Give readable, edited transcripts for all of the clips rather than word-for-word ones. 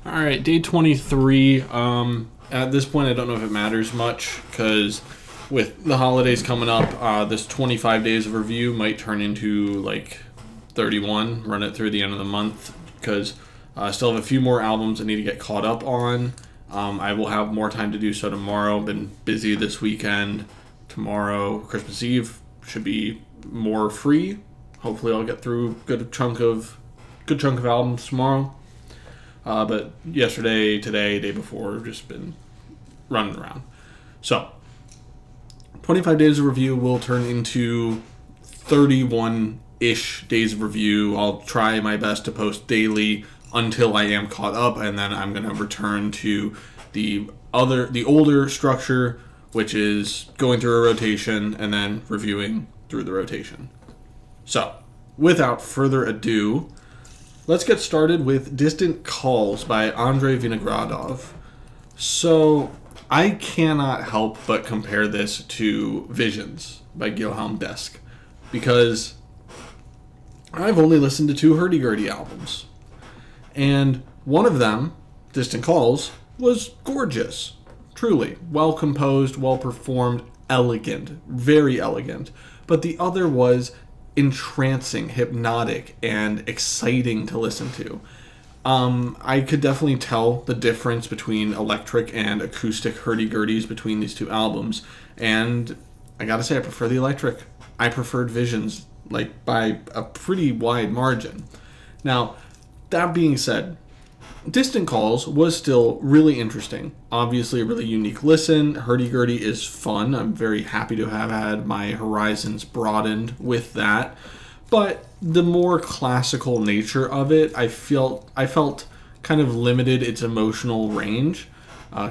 All right, day 23. At this point, I don't know if it matters much because with the holidays coming up, this 25 days of review might turn into like 31. Run it through the end of the month because I still have a few more albums I need to get caught up on. I will have more time to do so tomorrow. Been busy this weekend. Tomorrow, Christmas Eve, should be more free. Hopefully, I'll get through a good chunk of albums tomorrow. But yesterday, today, day before, just been running around. So, 25 days of review will turn into 31-ish days of review. I'll try my best to post daily until I am caught up, and then I'm going to return to the older structure, which is going through a rotation and then reviewing through the rotation. So, without further ado, let's get started with Distant Calls by Andrei Vinogradov. So, I cannot help but compare this to Visions by Guillaume Desk because I've only listened to 2 hurdy-gurdy albums. And one of them, Distant Calls, was gorgeous. Truly. Well composed, well performed, elegant. Very elegant. But the other was entrancing, hypnotic, and exciting to listen to. I could definitely tell the difference between electric and acoustic hurdy-gurdies between these 2 albums, and I gotta say I prefer the electric. I preferred Visions, by a pretty wide margin. Now, that being said, Distant Calls was still really interesting. Obviously a really unique listen. Hurdy-gurdy is fun. I'm very happy to have had my horizons broadened with that. But the more classical nature of it, I felt kind of limited its emotional range,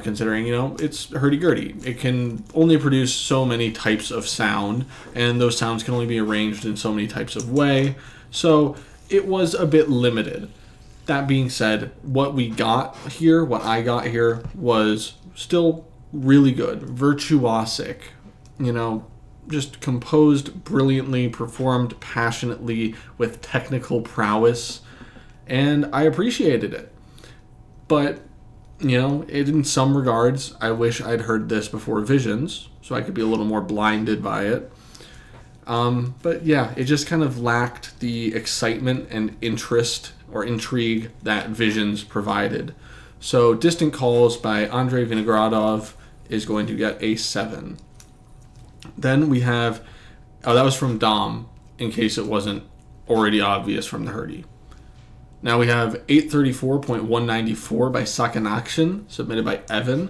considering, it's hurdy-gurdy. It can only produce so many types of sound, and those sounds can only be arranged in so many types of way. So it was a bit limited. That being said, what I got here was still really good. Virtuosic, just composed brilliantly, performed passionately with technical prowess, and I appreciated it. But, in some regards, I wish I'd heard this before Visions, so I could be a little more blinded by it. But yeah, it just kind of lacked the excitement and interest or intrigue that Visions provided. So Distant Calls by Andrei Vinogradov is going to get a 7. Then we have, that was from Dom, in case it wasn't already obvious from the hurdy. Now we have 834.194 by Sakanaction, submitted by Evan.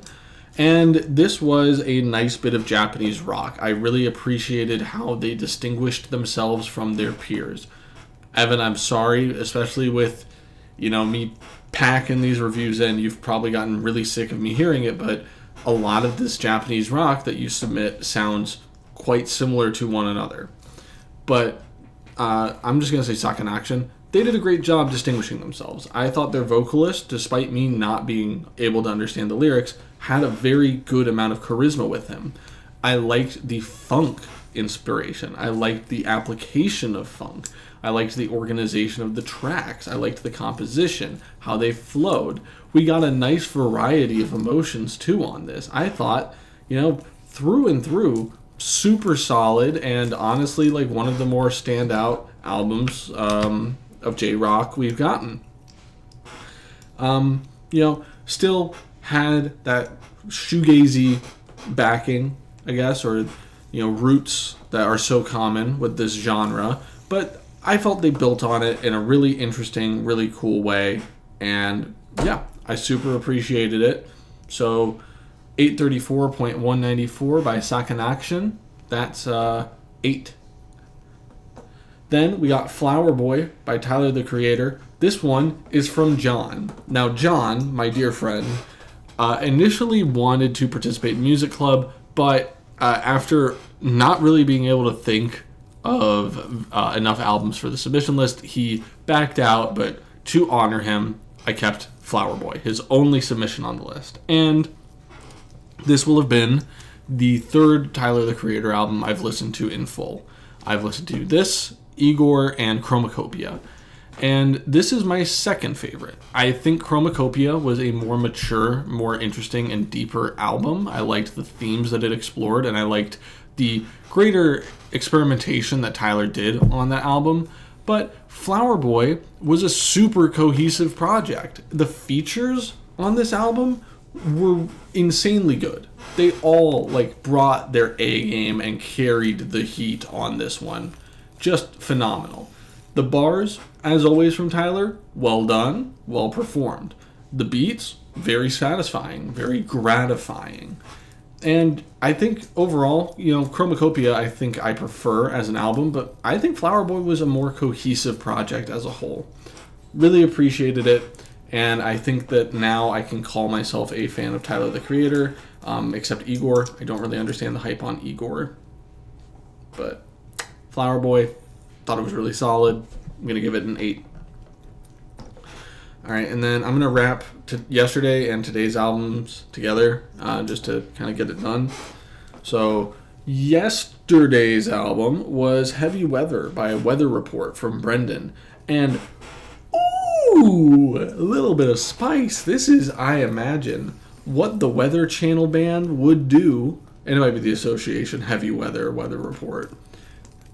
And this was a nice bit of Japanese rock. I really appreciated how they distinguished themselves from their peers. Evan, I'm sorry, especially with, me packing these reviews in. You've probably gotten really sick of me hearing it, but a lot of this Japanese rock that you submit sounds quite similar to one another. But I'm just going to say Sakanaction. They did a great job distinguishing themselves. I thought their vocalist, despite me not being able to understand the lyrics, had a very good amount of charisma with him. I liked the funk inspiration. I liked the application of funk. I liked the organization of the tracks. I liked the composition, how they flowed. We got a nice variety of emotions, too, on this. I thought, through and through, super solid, and honestly, one of the more standout albums of J-Rock we've gotten. Still had that shoegazy backing, I guess, or, roots that are so common with this genre, but I felt they built on it in a really interesting, really cool way, and yeah, I super appreciated it. So 834.194 by Sakanaction, that's 8. Then we got Flower Boy by Tyler the Creator. This one is from John. Now John, my dear friend, initially wanted to participate in Music Club, but after not really being able to think of enough albums for the submission list, he backed out, but to honor him, I kept Flower Boy, his only submission on the list. And this will have been the 3rd Tyler the Creator album I've listened to in full. I've listened to this, Igor, and Chromacopia. And this is my second favorite. I think Chromacopia was a more mature, more interesting, and deeper album. I liked the themes that it explored, and I liked the greater experimentation that Tyler did on that album. But Flower Boy was a super cohesive project. The features on this album were insanely good. They all brought their A game and carried the heat on this one. Just phenomenal. The bars, as always from Tyler, well done, well performed. The beats, very satisfying, very gratifying. And I think overall, Chromacopia I think I prefer as an album, but I think Flower Boy was a more cohesive project as a whole. Really appreciated it, and I think that now I can call myself a fan of Tyler the Creator, except Igor. I don't really understand the hype on Igor. But Flower Boy, thought it was really solid. I'm going to give it an 8. All right, and then I'm going to wrap yesterday and today's albums together just to kind of get it done. So yesterday's album was Heavy Weather by Weather Report from Brendan. And, ooh, a little bit of spice. This is, I imagine, what the Weather Channel band would do. And it might be the association, Heavy Weather, Weather Report.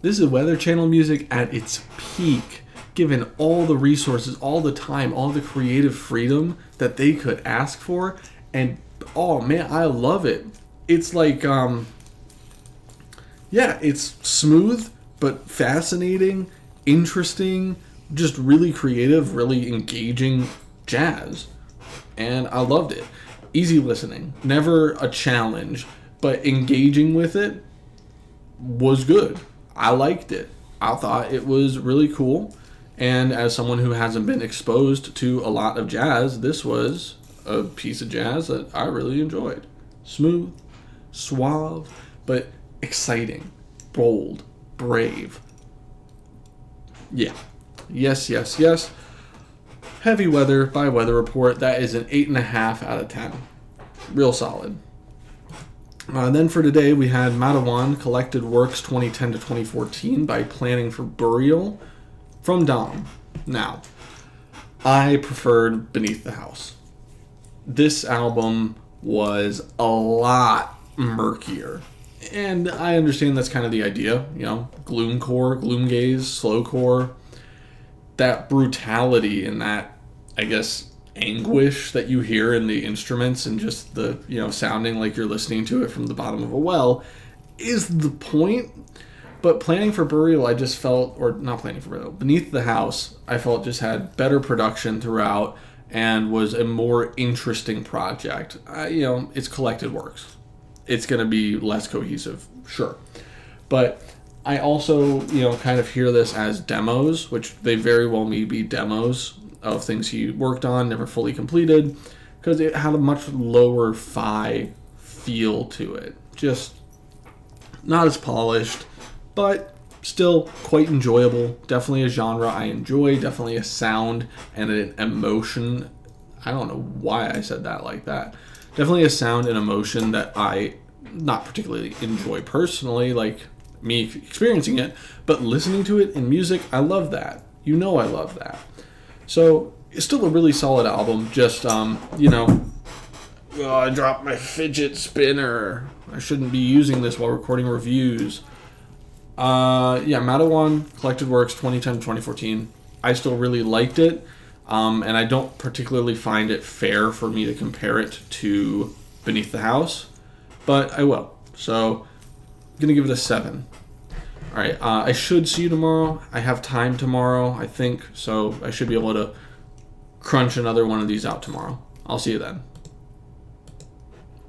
This is Weather Channel music at its peak, given all the resources, all the time, all the creative freedom that they could ask for. And, oh man, I love it. It's it's smooth, but fascinating, interesting, just really creative, really engaging jazz. And I loved it. Easy listening, never a challenge, but engaging with it was good. I liked it. I thought it was really cool. And as someone who hasn't been exposed to a lot of jazz, this was a piece of jazz that I really enjoyed. Smooth, suave, but exciting, bold, brave. Yeah. Yes. Heavy Weather by Weather Report. That is an 8.5 out of 10. Real solid. Then for today, we had Matawan Collected Works 2010 to 2014 by Planning for Burial from Dom. Now, I preferred Beneath the House. This album was a lot murkier. And I understand that's kind of the idea, gloomcore, gloomgaze, slowcore. That brutality and that, I guess, anguish that you hear in the instruments and just the, sounding like you're listening to it from the bottom of a well is the point. But Planning for Burial, I just felt, or not Planning for Burial, Beneath the House, I felt just had better production throughout and was a more interesting project. It's collected works. It's going to be less cohesive, sure. But I also, kind of hear this as demos, which they very well may be demos of things he worked on, never fully completed, because it had a much lower fi feel to it. Just not as polished, but still quite enjoyable. Definitely a genre I enjoy, definitely a sound and an emotion. I don't know why I said that like that. Definitely a sound and emotion that I not particularly enjoy personally, like me experiencing it, but listening to it in music, I love that. I love that. So it's still a really solid album. Just, I dropped my fidget spinner. I shouldn't be using this while recording reviews. Matawan Collected Works 2010 to 2014. I still really liked it. And I don't particularly find it fair for me to compare it to Beneath the House, but I will. So I'm going to give it a 7. All right, I should see you tomorrow. I have time tomorrow, I think, so I should be able to crunch another one of these out tomorrow. I'll see you then.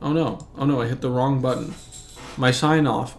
Oh no, I hit the wrong button. My sign off.